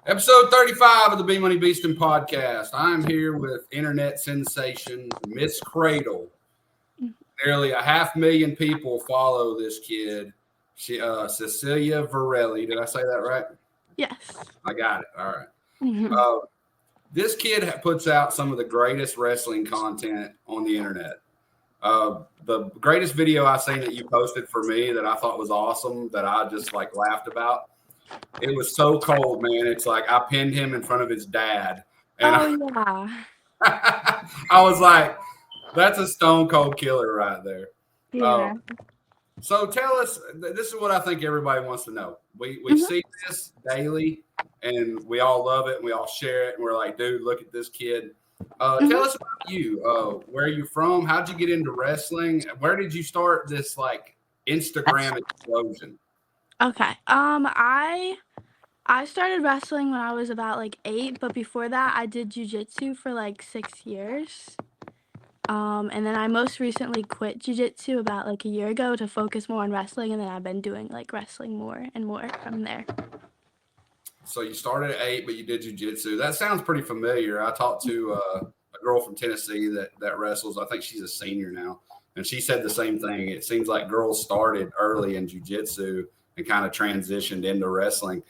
Episode 35 of the Bmoney Beastin podcast. I'm here with internet sensation Miss Cradle. Nearly 500,000 people follow this kid. Cecilia Varelli. Did I say that right? Yes. I got it. All right. Mm-hmm. This kid puts out some of the greatest wrestling content on the internet. The greatest video I seen that you posted for me that I thought was awesome, that I just like laughed about. It was so cold, man. It's like I pinned him in front of his dad. And yeah. I was like, that's a stone cold killer right there. Yeah. So tell us, this is what I think everybody wants to know. We see this daily, and we all love it, and we all share it, and we're like, dude, look at this kid. Tell us about you. Where are you from? How'd you get into wrestling? Where did you start this like Instagram explosion? Okay. I started wrestling when I was about like 8, but before that I did jiu-jitsu for like 6 years. And then I most recently quit jiu-jitsu about like a year ago to focus more on wrestling, and then I've been doing like wrestling more and more from there. So you started at 8, but you did jiu-jitsu. That sounds pretty familiar. I talked to a girl from Tennessee that wrestles. I think she's a senior now, and she said the same thing. It seems like girls started early in jiu-jitsu and kind of transitioned into wrestling.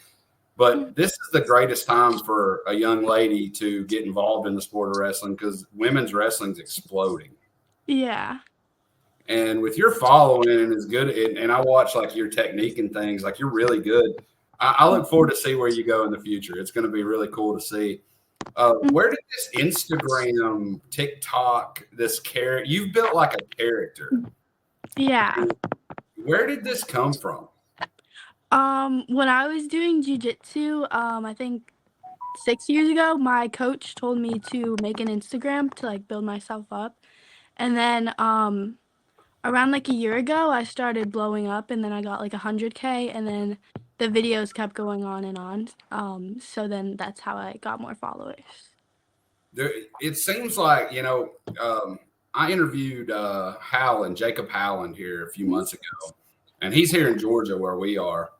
But this is the greatest time for a young lady to get involved in the sport of wrestling because women's wrestling is exploding. Yeah. And with your following and as good, and I watch like your technique and things, like you're really good. I look forward to see where you go in the future. It's going to be really cool to see. Where did this Instagram, TikTok, this character, you've built like a character. Yeah. Where did this come from? When I was doing jiu-jitsu, I think 6 years ago, my coach told me to make an Instagram to like build myself up. And then around like a year ago, I started blowing up, and then I got like 100K, and then the videos kept going on and on. So then that's how I got more followers. It seems like, I interviewed Jacob Howland here a few months ago, and he's here in Georgia where we are.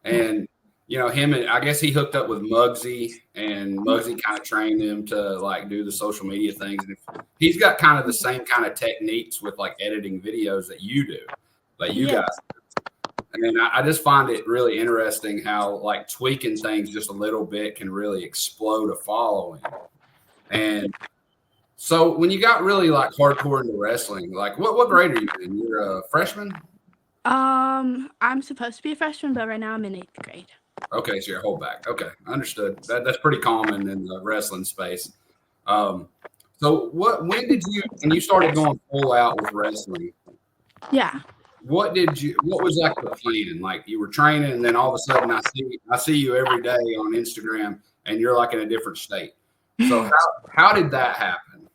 And him, and I guess he hooked up with Muggsy, and Muggsy kind of trained him to like do the social media things. And he's got kind of the same kind of techniques with like editing videos that you do, like you guys do. And I just find it really interesting how like tweaking things just a little bit can really explode a following. And so when you got really like hardcore into wrestling, like what grade are you in? You're a freshman? I'm supposed to be a freshman, but right now I'm in 8th grade. Okay, so you're a holdback. Okay, understood. That's pretty common in the wrestling space. So when you started going full out with wrestling? Yeah. What was like the plan? Like you were training, and then all of a sudden I see you every day on Instagram, and you're like in a different state. So how did that happen?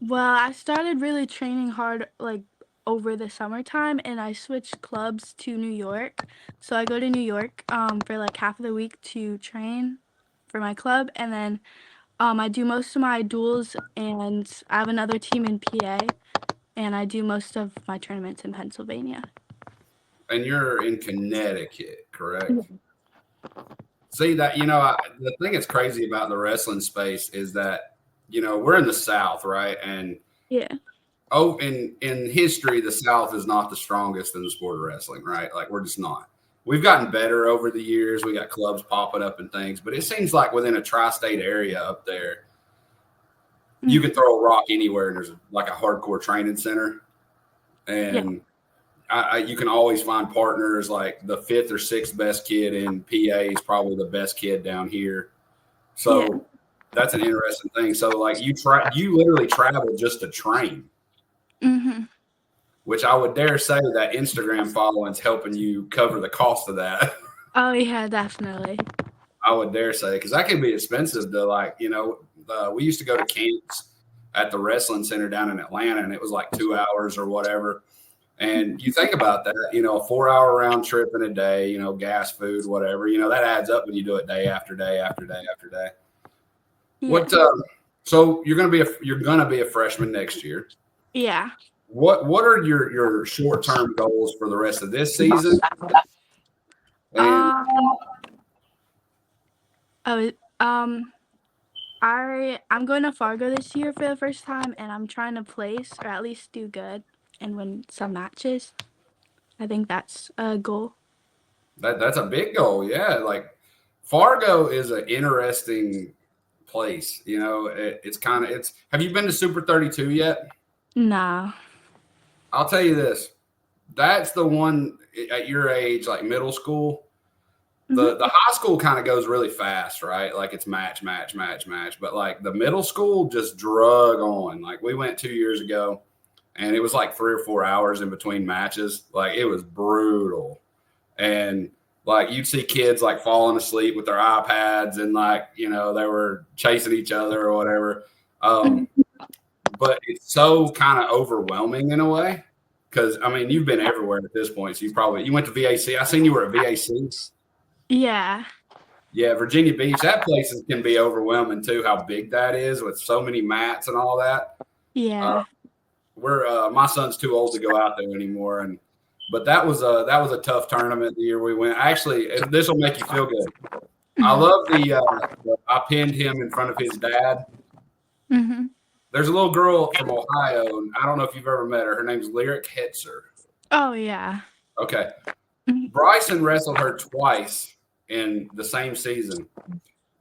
Well, I started really training hard like over the summertime, and I switched clubs to New York. So I go to New York for like half of the week to train for my club, and then I do most of my duels, and I have another team in PA, and I do most of my tournaments in Pennsylvania. And you're in Connecticut, correct? See that, the thing that's crazy about the wrestling space is that, we're in the South, right? And yeah. Oh, in history, the South is not the strongest in the sport of wrestling, right? Like we're just not. We've gotten better over the years. We got clubs popping up and things, but it seems like within a tri-state area up there, you can throw a rock anywhere and there's like a hardcore training center. And you can always find partners. Like the 5th or 6th best kid in PA is probably the best kid down here. So that's an interesting thing. So like you literally travel just to train. Which I would dare say that Instagram following is helping you cover the cost of that. Oh yeah, definitely. I would dare say, because that can be expensive to like, we used to go to camps at the wrestling center down in Atlanta, and it was like 2 hours or whatever. And you think about that, a 4-hour round trip in a day, gas, food, whatever, that adds up when you do it day after day after day after day. Yeah. So you're gonna be a freshman next year. Yeah. What are your short term goals for the rest of this season? And Um. Oh. I'm going to Fargo this year for the first time, and I'm trying to place or at least do good and win some matches. I think that's a goal. that's a big goal, yeah. Like Fargo is an interesting place. It's kind of it's. Have you been to Super 32 yet? Nah. I'll tell you this. That's the one at your age, like middle school. The Mhm. the high school kind of goes really fast, right? Like it's match, match, match, match. But like the middle school just drug on. Like we went 2 years ago, and it was like 3 or 4 hours in between matches. Like it was brutal, and like you'd see kids like falling asleep with their iPads, and like they were chasing each other or whatever. Mhm. But it's so kind of overwhelming in a way because I mean you've been everywhere at this point. So you went to VAC. I seen you were at VAC. Yeah. Yeah, Virginia Beach. That place can be overwhelming too. How big that is with so many mats and all that. Uh, Yeah. we're my son's too old to go out there anymore, and but that was a tough tournament the year we went. Actually, this will make you feel good. I Mhm. love I pinned him in front of his dad. Mhm. There's a little girl from Ohio, and I don't know if you've ever met her. Her name's Lyric Hetzer. Oh yeah. Okay, Mhm. Bryson wrestled her twice in the same season,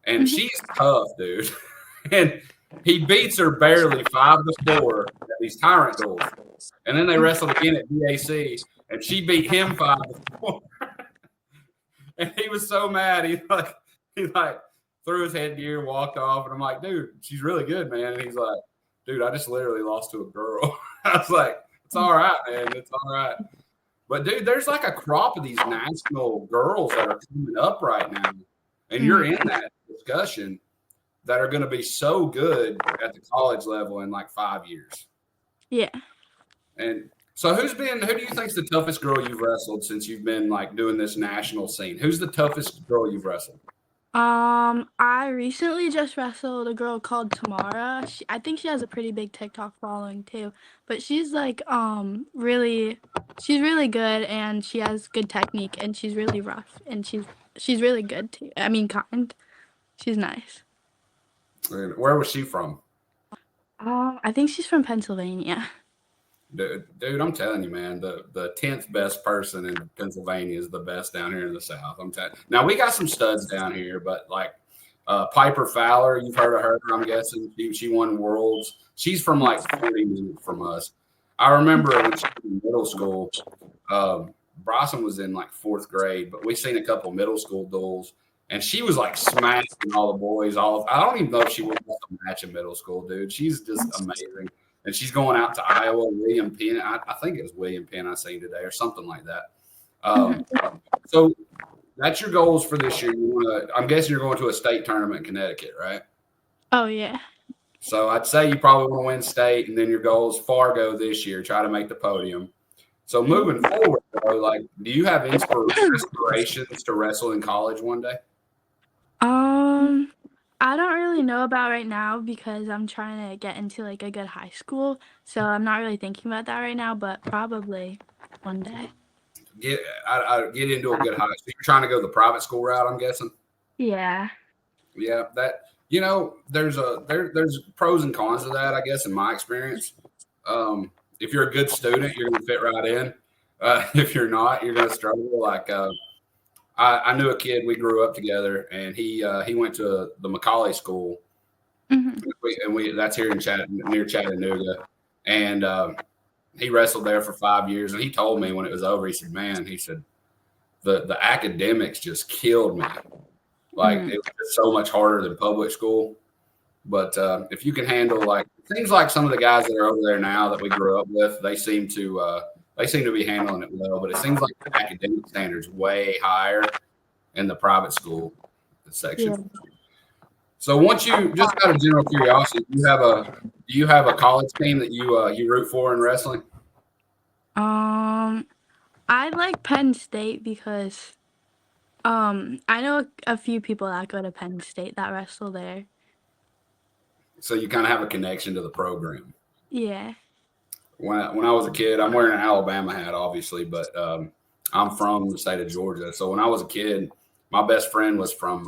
and Mhm. she's tough, dude. And he beats her barely 5-4 at these Tyrant duels. And then they wrestled again at BAC, and she beat him 5-4. And he was so mad. He threw his headgear, walked off, and I'm like, dude, she's really good, man. And he's like, dude, I just literally lost to a girl. I was like, it's all right, man. It's all right. But dude, there's like a crop of these national girls that are coming up right now, and you're Mhm. in that discussion that are going to be so good at the college level in like 5 years. Yeah. And so, who do you think's the toughest girl you've wrestled since you've been like doing this national scene? Who's the toughest girl you've wrestled? I recently just wrestled a girl called Tamara. I think she has a pretty big TikTok following too, but she's really good and she has good technique and she's really rough and she's really good too. I mean, kind. She's nice. And where was she from? I think she's from Pennsylvania. Dude, I'm telling you, man, the 10th best person in Pennsylvania is the best down here in the South. I'm telling. Now we got some studs down here, but like Piper Fowler, you've heard of her? I'm guessing she won worlds. She's from like 40 minutes from us. I remember when she was in middle school. Bryson was in like fourth grade, but we seen a couple middle school duels, and she was like smashing all the boys. I don't even know if she won a match in middle school, dude. She's just amazing, and she's going out to Iowa. William Penn, I think it was William Penn I seen today or something like that. Mhm. So that's your goals for this year. I'm guessing you're going to a state tournament in Connecticut, right? Oh yeah. So I'd say you probably want to win state, and then your goals Fargo this year, try to make the podium. So Mhm. moving forward, though, like, do you have aspirations to wrestle in college one day? Um, I don't really know about right now because I'm trying to get into like a good high school, so I'm not really thinking about that right now, but probably one day. Get get into a good high school. You're trying to go the private school route, I'm guessing. Yeah. Yeah, there's pros and cons to that, I guess, in my experience. If you're a good student, you're going to fit right in. If you're not, you're going to struggle. Like I knew a kid, we grew up together, and he went to the Macaulay School, Mhm. and we that's here in near Chattanooga, and he wrestled there for 5 years. And he told me when it was over, he said, "Man," he said, the academics just killed me. Like Mhm. it was just so much harder than public school. But if you can handle like things like some of the guys that are over there now that we grew up with, they seem to be handling it well. But it seems like the academic standards way higher in the private school section. Yeah. So once you just out of general curiosity, do you have a college team that you root for in wrestling? Um, I like Penn State because I know a few people that go to Penn State that wrestle there. So you kind of have a connection to the program. Yeah. When I was a kid, I'm wearing an Alabama hat, obviously, but I'm from the state of Georgia. So when I was a kid, my best friend was from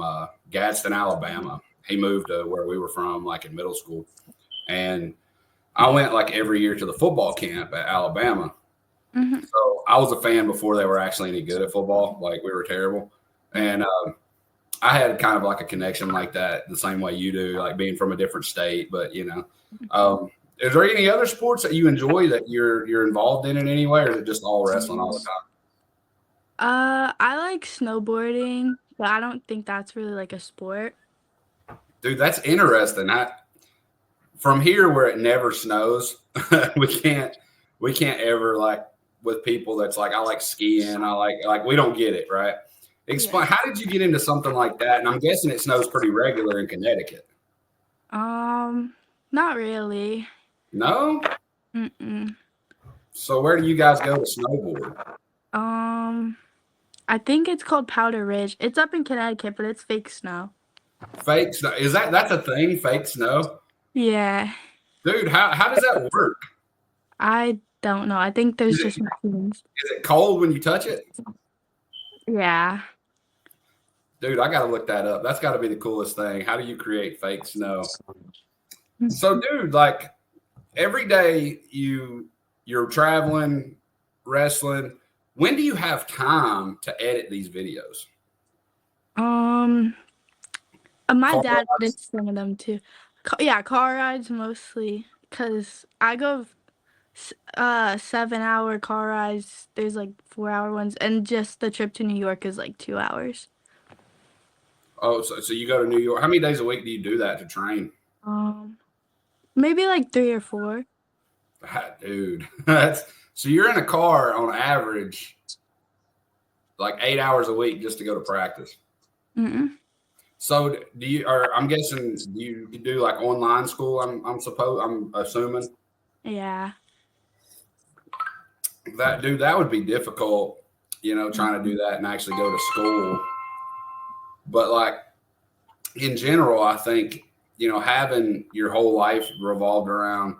Gadsden, Alabama. He moved to where we were from, like in middle school, and I went like every year to the football camp at Alabama. Hmm. So I was a fan before they were actually any good at football. Like we were terrible, and I had kind of like a connection like that, the same way you do, like being from a different state. But is there any other sports that you enjoy that you're involved in any way, or is it just all wrestling all the time? I like snowboarding, but I don't think that's really like a sport. Dude, that's interesting. From here where it never snows, we can't ever like with people that's like I like skiing, I like we don't get it, right? Yeah. Explain how did you get into something like that? And I'm guessing it snows pretty regular in Connecticut. Not really. No? Mm-mm. So where do you guys go to snowboard? Um, I think it's called Powder Ridge. It's up in Connecticut, but it's fake snow. Fake snow. That's a thing, fake snow? Yeah. Dude, how does that work? I don't know. I think there's Is it just machines. is it cold when you touch it? Yeah. Dude, I gotta look that up. That's gotta be the coolest thing. How do you create fake snow? So, dude, like every day you're traveling, wrestling. When do you have time to edit these videos? Um, my Car dad rides? did some of them too. Yeah, car rides mostly, cause I go 7 hour car rides. There's like 4 hour ones, and just the trip to New York is like 2 hours. Oh, so you go to New York. How many days a week do you do that to train? Um, Maybe like 3 or 4. Dude, that's so you're in a car on average like 8 hours a week just to go to practice. Mm-mm. So I'm guessing you do like online school. I'm assuming Yeah. that would be difficult, trying to do that and actually go to school. But like in general, I think, having your whole life revolved around,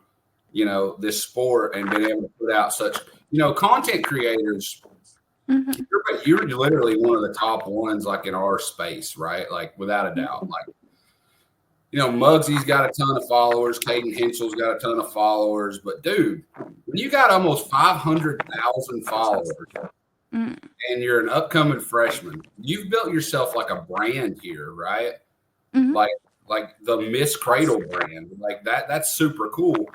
this sport and being able to put out such, content creators, Mm-hmm. you're literally one of the top ones like in our space, right? Like without a doubt. Like, Muggsy's got a ton of followers, Caden Henschel's got a ton of followers, but dude, when you got almost 500,000 followers Mm. and you're an upcoming freshman, you've built yourself like a brand here, right? Mm-hmm. Like the Miss Cradle brand, like that's super cool.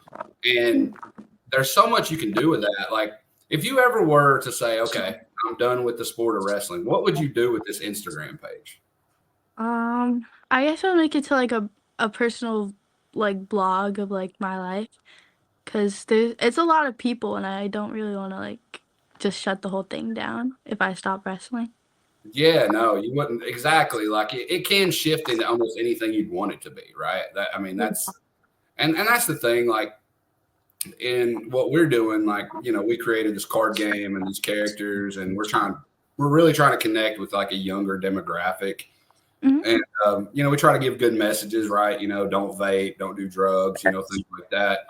And there's so much you can do with that. Like if you ever were to say, okay, I'm done with the sport of wrestling, what would you do with this Instagram page? I guess I'll make it to like a personal like blog of like my life, because it's a lot of people and I don't really want to like just shut the whole thing down if I stop wrestling. Yeah, no, you wouldn't exactly like it can shift into almost anything you'd want it to be, right? That's and that's the thing, like in what we're doing, like, we created this card game and these characters and we're really trying to connect with like a younger demographic. Mm-hmm. And we try to give good messages, right? Don't vape, don't do drugs, things like that.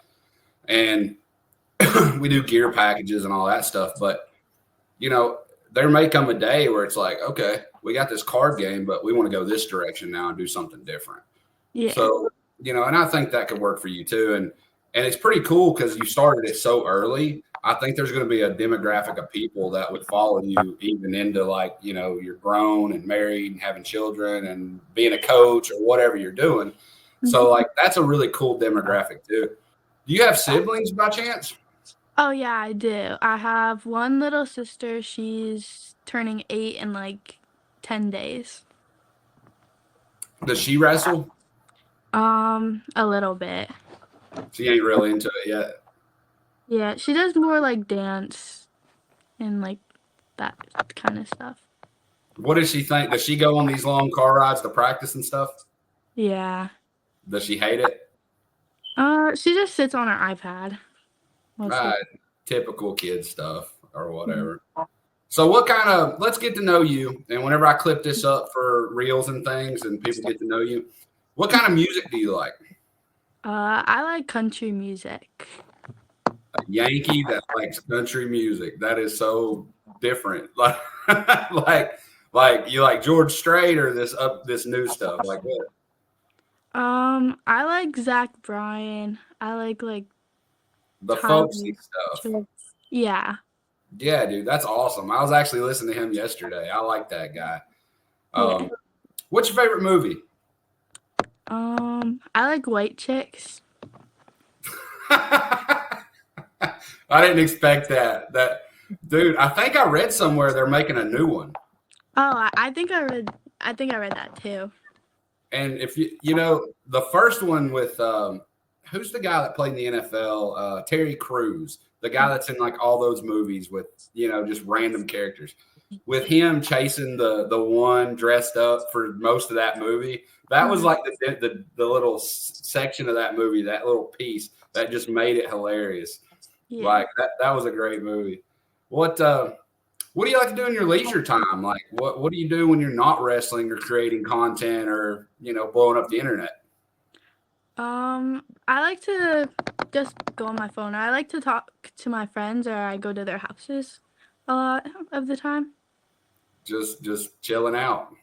And we do gear packages and all that stuff, but there may come a day where it's like, okay, we got this card game, but we want to go this direction now and do something different. Yeah. So, and I think that could work for you too. And it's pretty cool because you started it so early. I think there's going to be a demographic of people that would follow you even into like, you're grown and married and having children and being a coach or whatever you're doing. Mm-hmm. So like, that's a really cool demographic too. Do you have siblings by chance? Oh yeah, I do. I have one little sister. She's turning 8 in like 10 days. Does she wrestle? A little bit. She ain't really into it yet. Yeah, she does more like dance and like that kind of stuff. What does she think? Does she go on these long car rides to practice and stuff? Yeah. Does she hate it? She just sits on her iPad. Right. Typical kid stuff or whatever. Mm-hmm. So let's get to know you. And whenever I clip this up for reels and things and people get to know you, what kind of music do you like? I like country music. A Yankee that likes country music. That is so different. Like, like you like George Strait or this new stuff. Like what? I like Zach Bryan. I like The Tyler folksy stuff. Chicks. Yeah. Yeah, dude, that's awesome. I was actually listening to him yesterday. I like that guy. Yeah. What's your favorite movie? I like White Chicks. I didn't expect that. Dude, I think I read somewhere they're making a new one. Oh, I think I read that too. And if you know the first one with who's the guy that played in the NFL? Terry Crews, the guy that's in like all those movies with just random characters. With him chasing the one dressed up for most of that movie, that was like the little section of that movie, that little piece that just made it hilarious. Yeah. Like that was a great movie. What do you like to do in your leisure time? Like, what do you do when you're not wrestling or creating content or blowing up the internet? I like to just go on my phone. I like to talk to my friends, or I go to their houses a lot of the time. Just chilling out.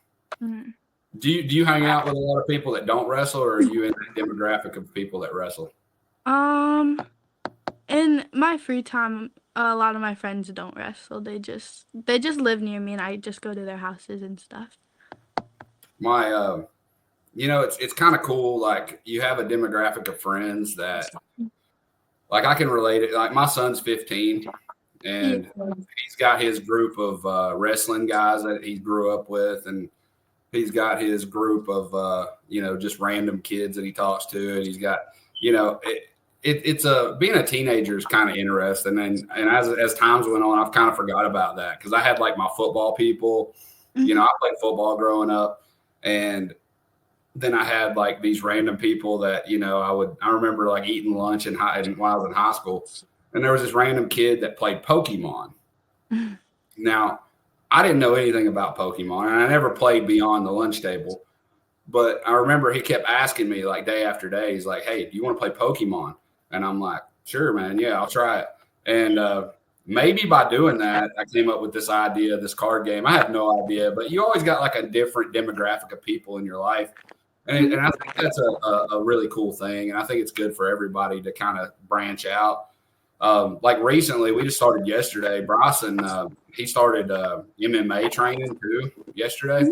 Mm. Do you hang out with a lot of people that don't wrestle, or are you in that demographic of people that wrestle? In my free time, a lot of my friends don't wrestle. They just live near me, and I just go to their houses and stuff. My it's kind of cool. Like you have a demographic of friends that like I can relate it. Like my son's 15 and Yeah. he's got his group of wrestling guys that he grew up with, and he's got his group of just random kids that he talks to, and he's got it's a being a teenager is kind of interesting, and as times went on, I've kind of forgot about that because I had like my football people, Mhm. I played football growing up, and then I had like these random people that I remember like eating lunch while I was in high school, and there was this random kid that played Pokemon. Now, I didn't know anything about Pokemon, and I never played beyond the lunch table. But I remember he kept asking me like day after day. He's like, "Hey, do you want to play Pokemon?" And I'm like, "Sure, man. Yeah, I'll try it." And maybe by doing that, I came up with this idea, this card game. I have no idea, but you always got like a different demographic of people in your life, and I think that's a really cool thing. And I think it's good for everybody to kind of branch out. Like recently, we just started yesterday. Bryson, he started MMA training too yesterday,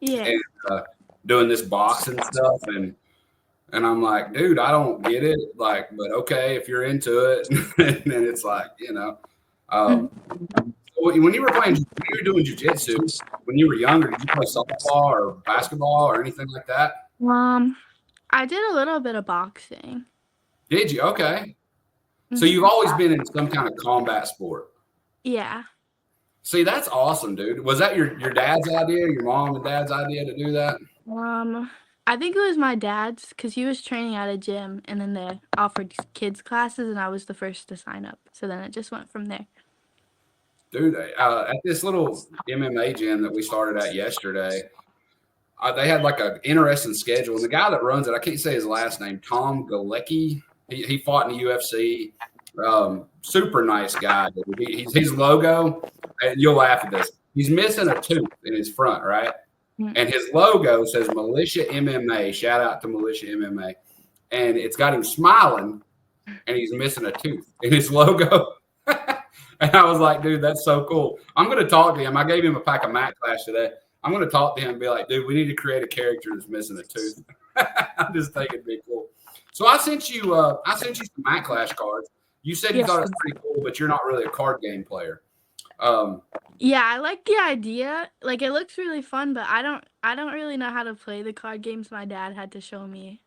Yeah. and doing this boxing stuff. And I'm like, dude, I don't get it. Like, but okay, if you're into it, and then it's like, Um, when you were when you were doing jujitsu, when you were younger, did you play softball or basketball or anything like that? I did a little bit of boxing. Did you? Okay. So Mhm. you've always been in some kind of combat sport. Yeah. See, that's awesome, dude. Was that your dad's idea, your mom and dad's idea to do that? I think it was my dad's because he was training at a gym, and then they offered kids classes, and I was the first to sign up. So then it just went from there. Dude, at this little MMA gym that we started at yesterday, they had like an interesting schedule. And the guy that runs it, I can't say his last name, Tom Galecki. He fought in the UFC. Super nice guy. His logo, and you'll laugh at this. He's missing a tooth in his front, right? And his logo says Militia MMA. Shout out to Militia MMA. And it's got him smiling, and he's missing a tooth in his logo. And I was like, dude, that's so cool. I'm going to talk to him. I gave him a pack of Mac Clash today. I'm going to talk to him and be like, dude, we need to create a character that's missing a tooth. I just think it'd be cool. So I sent you some Mac Clash cards. You said you thought it was pretty cool, but you're not really a card game player. Yeah, I like the idea. Like it looks really fun, but I don't really know how to play the card games. My dad had to show me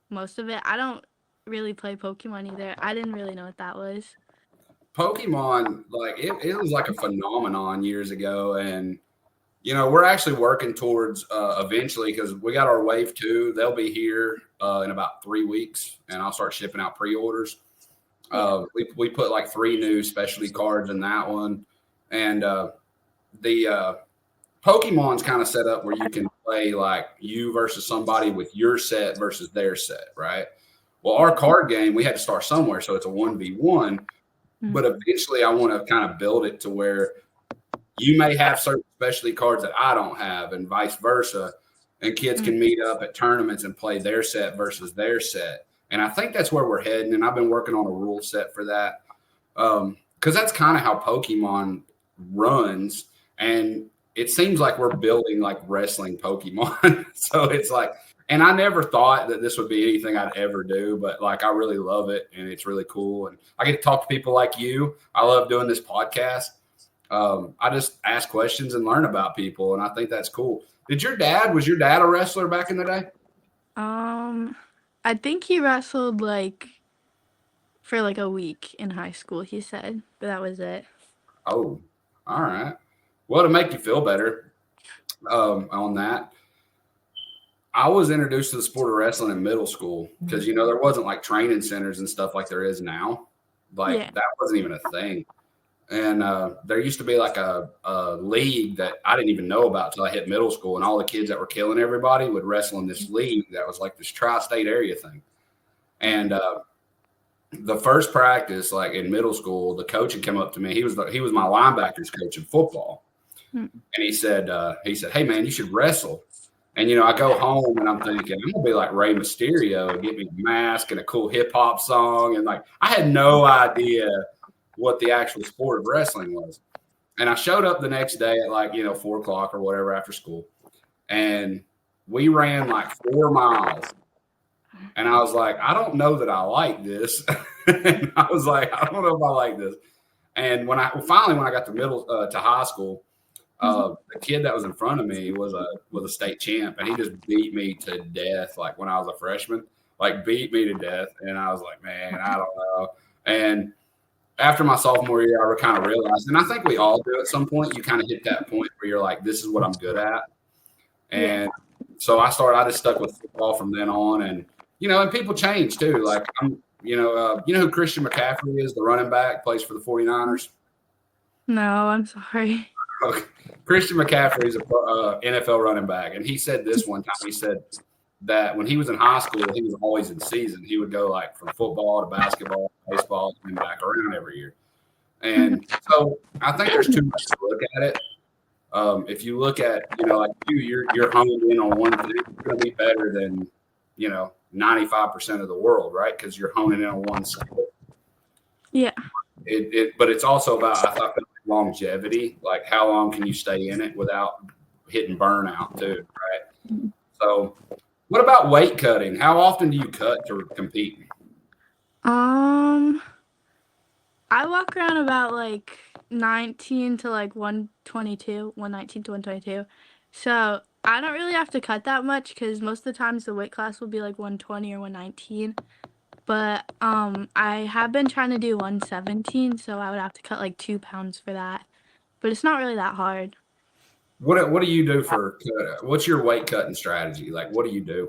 most of it. I don't really play Pokemon either. I didn't really know what that was. Pokemon, like it was like a phenomenon years ago, and we're actually working towards eventually because we got our wave 2. They'll be here in about 3 weeks, and I'll start shipping out pre-orders. We put like 3 new specialty cards in that one, and the Pokemon's kind of set up where you can play like you versus somebody with your set versus their set, right? Well, our card game, we had to start somewhere. So it's a 1v1. Mm. But eventually I want to kind of build it to where you may have certain specialty cards that I don't have and vice versa. And kids can meet up at tournaments and play their set versus their set. And I think that's where we're heading. And I've been working on a rule set for that. Because that's kind of how Pokemon runs. And it seems like we're building like wrestling Pokemon. So it's like, and I never thought that this would be anything I'd ever do, but like I really love it and it's really cool. And I get to talk to people like you. I love doing this podcast. I just ask questions and learn about people, and I think that's cool. Was your dad a wrestler back in the day? I think he wrestled like for like a week in high school, he said, but that was it. Oh, all right. Well, to make you feel better on that, I was introduced to the sport of wrestling in middle school because, there wasn't like training centers and stuff like there is now. Like that wasn't even a thing. And there used to be like a league that I didn't even know about until I hit middle school. And all the kids that were killing everybody would wrestle in this league that was like this tri-state area thing. And the first practice, like in middle school, the coach had come up to me. He was my linebackers coach in football. And he said, "Hey, man, you should wrestle." And, I go home and I'm thinking, I'm going to be like Rey Mysterio and get me a mask and a cool hip hop song. And like, I had no idea what the actual sport of wrestling was. And I showed up the next day at like, 4 o'clock or whatever after school. And we ran like 4 miles. And I was like, I don't know that I like this. And I was like, I don't know if I like this. And when I got to high school, the kid that was in front of me was a state champ, and he just beat me to death. Like when I was a freshman, like beat me to death. And I was like, man, I don't know. And after my sophomore year, I kind of realized, and I think we all do at some point, you kind of hit that point where you're like, this is what I'm good at. And so I just stuck with football from then on. And, and people change too. Like you know who Christian McCaffrey is, the running back, plays for the 49ers? No, I'm sorry. Okay. Christian McCaffrey is a NFL running back. And he said this one time, he said that when he was in high school, he was always in season. He would go like from football to basketball, baseball, and back around every year. And so I think there's too much to look at it. If you look at, like you're honed in on one thing, it's going to be better than, 95% of the world, right? Because you're honing in on one skill. Yeah. But it's also about, I thought, longevity. Like how long can you stay in it without hitting burnout too, right? So what about weight cutting? How often do you cut to compete? I walk around about like 19 to like 122, 119 to 122. So I don't really have to cut that much because most of the times the weight class will be like 120 or 119. But I have been trying to do 117, so I would have to cut like 2 pounds for that. But it's not really that hard. What do you do for what's your weight cutting strategy? Like what do you do?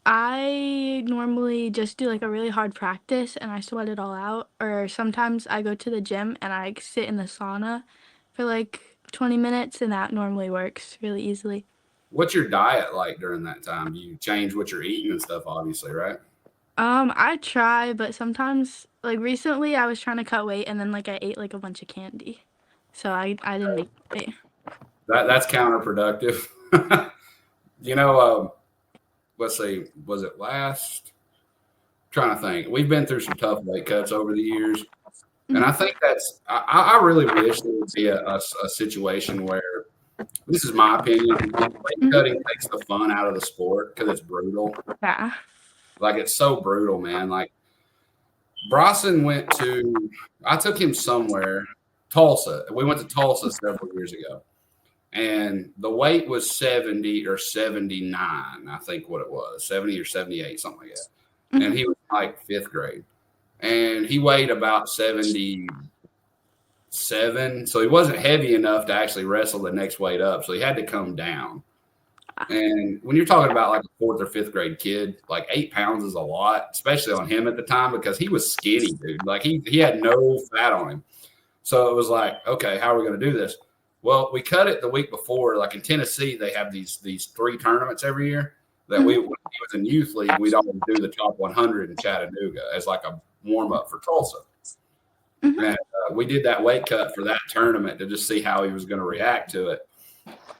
I normally just do like a really hard practice and I sweat it all out. Or sometimes I go to the gym and I sit in the sauna for like 20 minutes and that normally works really easily. What's your diet like during that time? You change what you're eating and stuff, obviously, right? I try, but sometimes like recently I was trying to cut weight and then like I ate like a bunch of candy. So I didn't make weight. That's counterproductive. Let's see, was it last? I'm trying to think. We've been through some tough weight cuts over the years. And I think I really wish there would be a situation where, this is my opinion, weight cutting takes the fun out of the sport because it's brutal. Yeah. Like it's so brutal, man. Like Bronson I took him somewhere, Tulsa. We went to Tulsa several years ago. And the weight was 70 or 79, I think what it was, 70 or 78, something like that. And he was like 5th grade. And he weighed about 77. So he wasn't heavy enough to actually wrestle the next weight up. So he had to come down. And when you're talking about like a 4th or 5th grade kid, like 8 pounds is a lot, especially on him at the time because he was skinny, dude. Like he had no fat on him. So it was like, okay, how are we going to do this? Well, we cut it the week before. Like in Tennessee, they have these 3 tournaments every year. that when he was in youth league, we'd always do the top 100 in Chattanooga as like a warm up for Tulsa. Mhm. And we did that weight cut for that tournament to just see how he was going to react to it.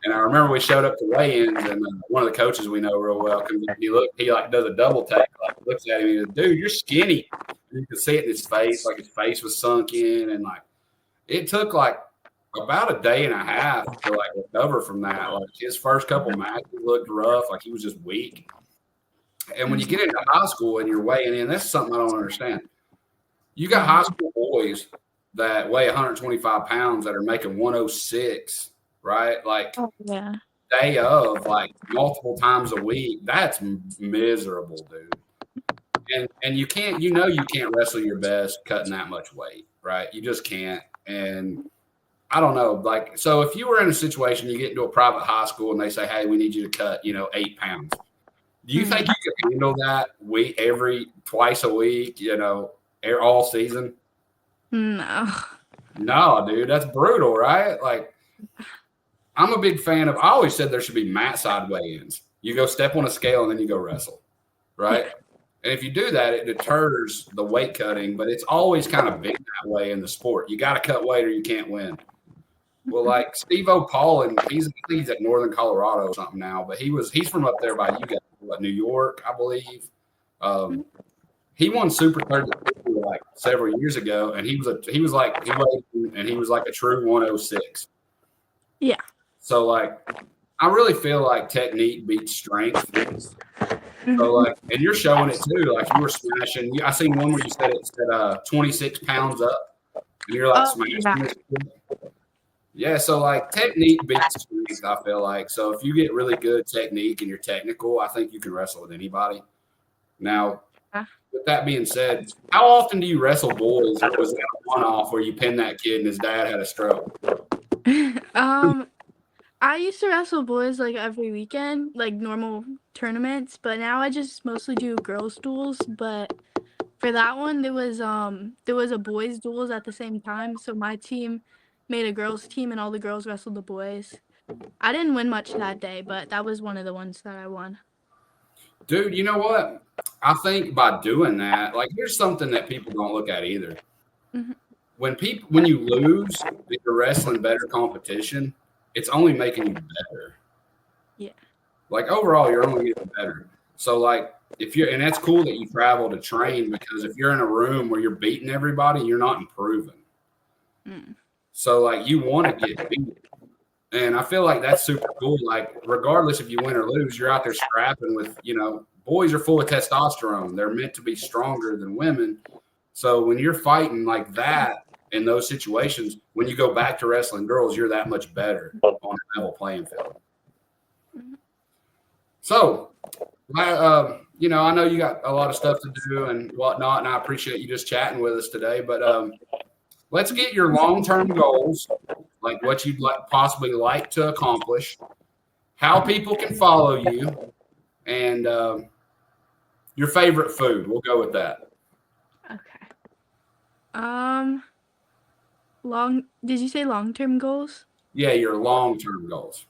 And I remember we showed up to weigh-ins, and one of the coaches we know real well comes in. He like does a double take, like looks at him, and he goes, "Dude, you're skinny." And you could see it in his face, like his face was sunk in, and like it took like about a day and a half to like recover from that. Like his first couple matches looked rough, like he was just weak. And when you get into high school and you're weighing in, that's something I don't understand. You got high school boys that weigh 125 pounds that are making 106, right? Like Oh, yeah. day of, like multiple times a week. That's miserable, dude. And you can't, you can't wrestle your best cutting that much weight, right? You just can't. And I don't know, like, so if you were in a situation, you get into a private high school and they say, "Hey, we need you to cut, 8 pounds." Do you think you could handle that twice a week, all season? No. No, dude, that's brutal, right? Like, I'm a big fan of, I always said there should be mat side weigh-ins. You go step on a scale and then you go wrestle, right? Yeah. And if you do that, it deters the weight cutting, but it's always kind of been that way in the sport. You got to cut weight or you can't win. Well, like Steve O'Paulin, he's at Northern Colorado or something now, but he's from up there by you guys, New York, I believe. He won Super 30 like several years ago, and he was like a true 106. Yeah. So like, I really feel like technique beats strength. So like, and you're showing it too. Like you were smashing. I seen one where you said it said 26 pounds up, and you're like smashing this. Yeah, so like technique beats strength, I feel like. So if you get really good technique and you're technical, I think you can wrestle with anybody. Now, with that being said, how often do you wrestle boys, or was that a one-off where you pinned that kid and his dad had a stroke? I used to wrestle boys like every weekend, like normal tournaments, but now I just mostly do girls duels. But for that one, there was a boys duels at the same time, so my team made a girls team and all the girls wrestled the boys. I didn't win much that day, but that was one of the ones that I won. Dude, you know what? I think by doing that, like here's something that people don't look at either. Mm-hmm. When you lose, if you're wrestling better competition, it's only making you better. Yeah. Like overall, you're only getting better. So like and that's cool that you travel to train, because if you're in a room where you're beating everybody, you're not improving. So like you want to get beat. And I feel like that's super cool. Like regardless if you win or lose, you're out there scrapping with, boys are full of testosterone. They're meant to be stronger than women. So when you're fighting like that in those situations, when you go back to wrestling girls, you're that much better on a level playing field. So, I know you got a lot of stuff to do and whatnot, and I appreciate you just chatting with us today. But let's get your long-term goals, like what you'd possibly like to accomplish, how people can follow you, and your favorite food. We'll go with that. Okay. Did you say long-term goals? Yeah, your long-term goals.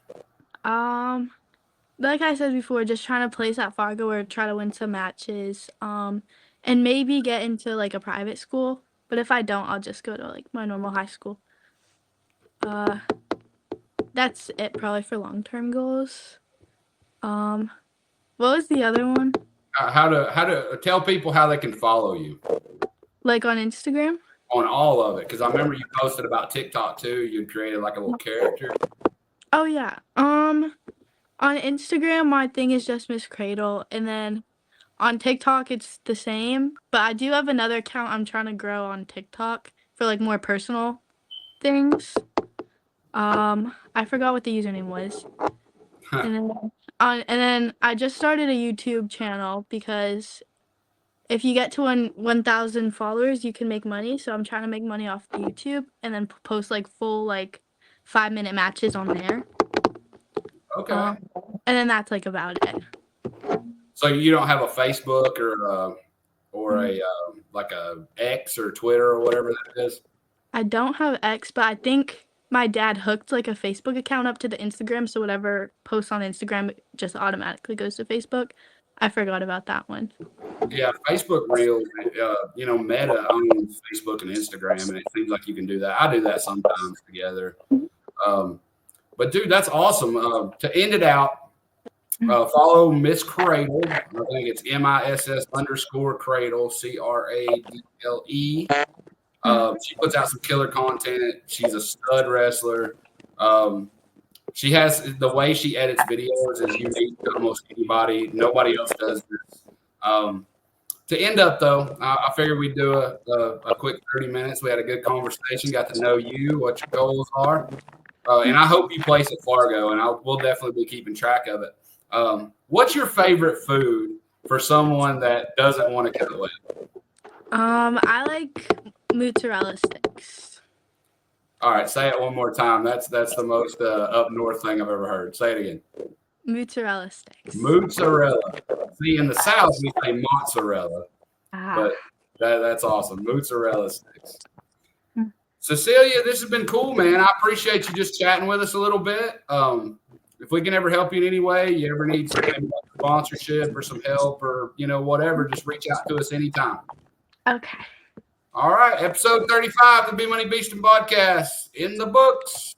Like I said before, just trying to place at Fargo or try to win some matches, and maybe get into like a private school. But if I don't, I'll just go to like my normal high school. That's it probably for long-term goals. What was the other one? How to tell people how they can follow you. Like on Instagram? On all of it, because I remember you posted about TikTok too. You created like a little character. Oh yeah. On Instagram, my thing is just Miss Cradle, and then on TikTok, it's the same. But I do have another account I'm trying to grow on TikTok for like more personal things. I forgot what the username was. And then I just started a YouTube channel because if you get to 1,000 followers, you can make money. So I'm trying to make money off the YouTube and then post like full like 5-minute matches on there. Okay. And then that's like about it. So you don't have a Facebook or a like a X or Twitter or whatever that is? I don't have X, but I think my dad hooked like a Facebook account up to the Instagram, so whatever posts on Instagram just automatically goes to Facebook. I forgot about that one. Yeah, Facebook Reels, Meta owns Facebook and Instagram, and it seems like you can do that. I do that sometimes together. But dude, that's awesome. To end it out, follow Miss Cradle. I think it's MISS_Cradle, CRADLE. She puts out some killer content. She's a stud wrestler. She has the way she edits videos is unique to almost anybody. Nobody else does this. To end up, though, I figured we'd do a quick 30 minutes. We had a good conversation, got to know you, what your goals are. And I hope you place at Fargo, and we'll definitely be keeping track of it. What's your favorite food for someone that doesn't want to cut weight? I like mozzarella sticks. All right, say it one more time. That's the most up north thing I've ever heard. Say it again. Mozzarella sticks. Mozzarella. See, in the South, we say mozzarella, but that's awesome. Mozzarella sticks. Cecilia, this has been cool, man. I appreciate you just chatting with us a little bit. If we can ever help you in any way, you ever need some sponsorship or some help or, whatever, just reach out to us anytime. Okay. All right. Episode 35 of the Bmoney Beastin podcast in the books.